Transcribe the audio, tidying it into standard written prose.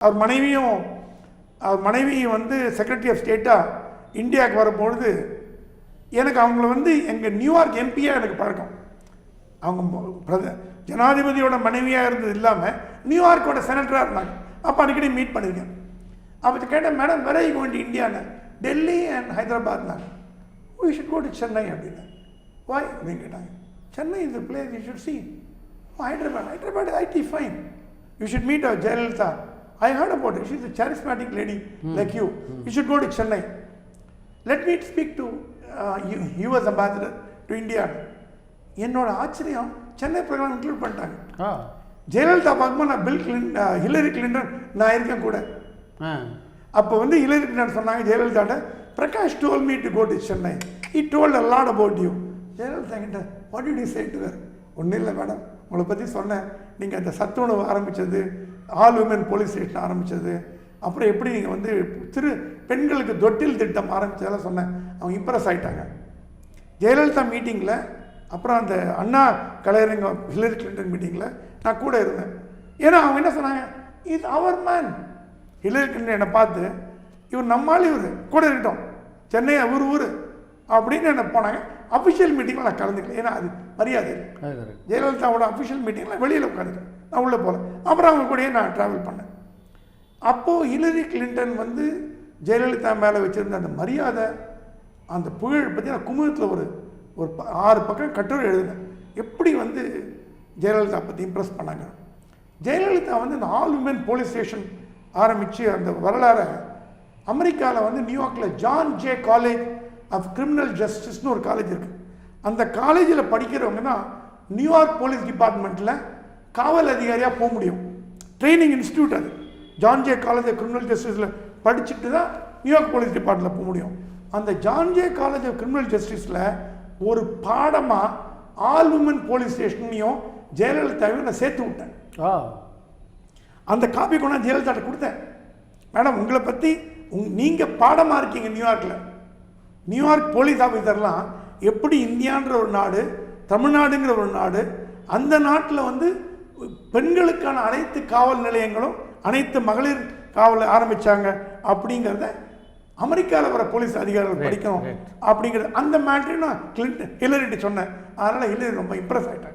அவர் மனைவி வந்து secretary of ஸ்டேட்டாக இந்தியாவுக்கு வரும்பொழுது எனக்கு அவங்கள வந்து எங்கள் நியூயார்க் எம்பியாக எனக்கு பழக்கம். அவங்க ஜனாதிபதியோட மனைவியாக இருந்தது இல்லாமல் நியூயார்க்கோட செனட்டராக இருந்தாங்க. அப்போ அடிக்கடி மீட் பண்ணியிருக்கேன். அப்போ கேட்டேன், madam where are you going to இந்தியான்னு. டெல்லி அண்ட் ஹைதராபாத்னாங்க. We should go to Chennai அப்படின்னா. வாய் அப்படின்னு கேட்டாங்க. Chennai is the place you should see. Hyderabad IT fine. You should meet our Jayalalithaa. I heard about it. She's a charismatic lady like you. You should go to Chennai. Let me speak to US ambassador to India. என்னோட ஆச்சரியம், Chennai program include பண்ணிட்டாங்க. ஜெயலலிதா பார்க்கும்போது நான் Hillary Clinton நான் இருக்கேன் கூட. அப்போ வந்து ஹிலரி கிளின்டன் சொன்னாங்க ஜெயலலிதாட்ட, Prakash told me to go to Chennai. He told a lot about you. Jayalalithaa கிட்ட what did you say to her? ஒன்றும் இல்லை மேடம், உங்களை பற்றி சொன்னேன். நீங்கள் அந்த சத்துணவு ஆரம்பித்தது, ஆல் விமன் போலீஸ் ஸ்டேஷன் ஆரம்பித்தது, அப்புறம் எப்படி நீங்கள் வந்து பெண்களுக்கு தொட்டில் திட்டம் ஆரம்பித்ததெல்லாம் சொன்னேன். அவங்க இம்ப்ரெஸ் ஆகிட்டாங்க. ஜெயலலிதா மீட்டிங்கில், அப்புறம் அந்த அண்ணா கலைஞர் ஹிலரி கிளின்டன் மீட்டிங்கில் நான் கூட இருந்தேன். ஏன்னா அவங்க என்ன சொன்னாங்க, இது அவர் மேன். ஹிலரி கிளின்டன் என்னை பார்த்து, இவர் நம்மால் இவர் கூட இருக்கட்டும், சென்னை அவர் ஊர் அப்படின்னு என்ன போனாங்க. அஃபிஷியல் மீட்டிங்கில் நான் கலந்துக்கல, ஏன்னா அது மரியாதை. ஜெயலலிதாவோட அஃபிஷியல் மீட்டிங்கில் வெளியில் உட்காந்துட்டேன், நான் உள்ளே போகல. அப்புறம் அவங்க கூடயே நான் ட்ராவல் பண்ணேன். அப்போது ஹிலரி கிளின்டன் வந்து ஜெயலலிதா மேலே வச்சுருந்த அந்த மரியாதை, அந்த புகழ் பற்றி நான் குமுதத்தில் ஒரு 6 பக்கம் கட்டுரை எழுதினேன். எப்படி வந்து ஜெயலலிதா பற்றி இம்ப்ரெஸ் பண்ணாங்க. ஜெயலலிதா வந்து இந்த ஆல் விமன் போலீஸ் ஸ்டேஷன் ஆரம்பித்து அந்த வரலாறை அமெரிக்காவில் வந்து நியூயார்க்கில் John Jay college of criminal ஜஸ்டிஸ்னு ஒரு காலேஜ் இருக்குது. அந்த காலேஜில் படிக்கிறவங்க தான் நியூயார்க் போலீஸ் டிபார்ட்மெண்ட்டில் காவல் அதிகாரியாக போக முடியும். ட்ரைனிங் இன்ஸ்டியூட் அது. John Jay college of Criminal ஜஸ்டிஸில் படிச்சுட்டு தான் நியூயார்க் போலீஸ் டிபார்ட்மெண்ட்டில் போக முடியும். அந்த John Jay college of Criminal ஜஸ்டிஸில் ஒரு பாடமாக ஆல் விமன் போலீஸ் ஸ்டேஷனையும் ஜெயலலிதாவையும் நான் சேர்த்து விட்டேன். அந்த காப்பி கொண்டு ஜெயலலிதாட்ட கொடுத்தேன். மேடம், உங்களை பற்றி நீங்கள் பாடமாக இருக்கீங்க நியூயார்க்கில். நியூயார்க் போலீஸ் ஆஃபீஸர்லாம் எப்படி இந்தியான்ற ஒரு நாடு, தமிழ்நாடுங்கிற ஒரு நாடு, அந்த நாட்டில் வந்து பெண்களுக்கான அனைத்து காவல் நிலையங்களும் அனைத்து மகளிர் காவல் ஆரம்பித்தாங்க அப்படிங்கிறத அமெரிக்காவில் வர போலீஸ் அதிகாரிகள் படிக்கணும் அப்படிங்கிறது அந்த மேட்ரு நான் ஹிலரிட்ட சொன்னேன். அதனால் ஹிலரி ரொம்ப இம்ப்ரெஸ் ஆகிட்டாங்க.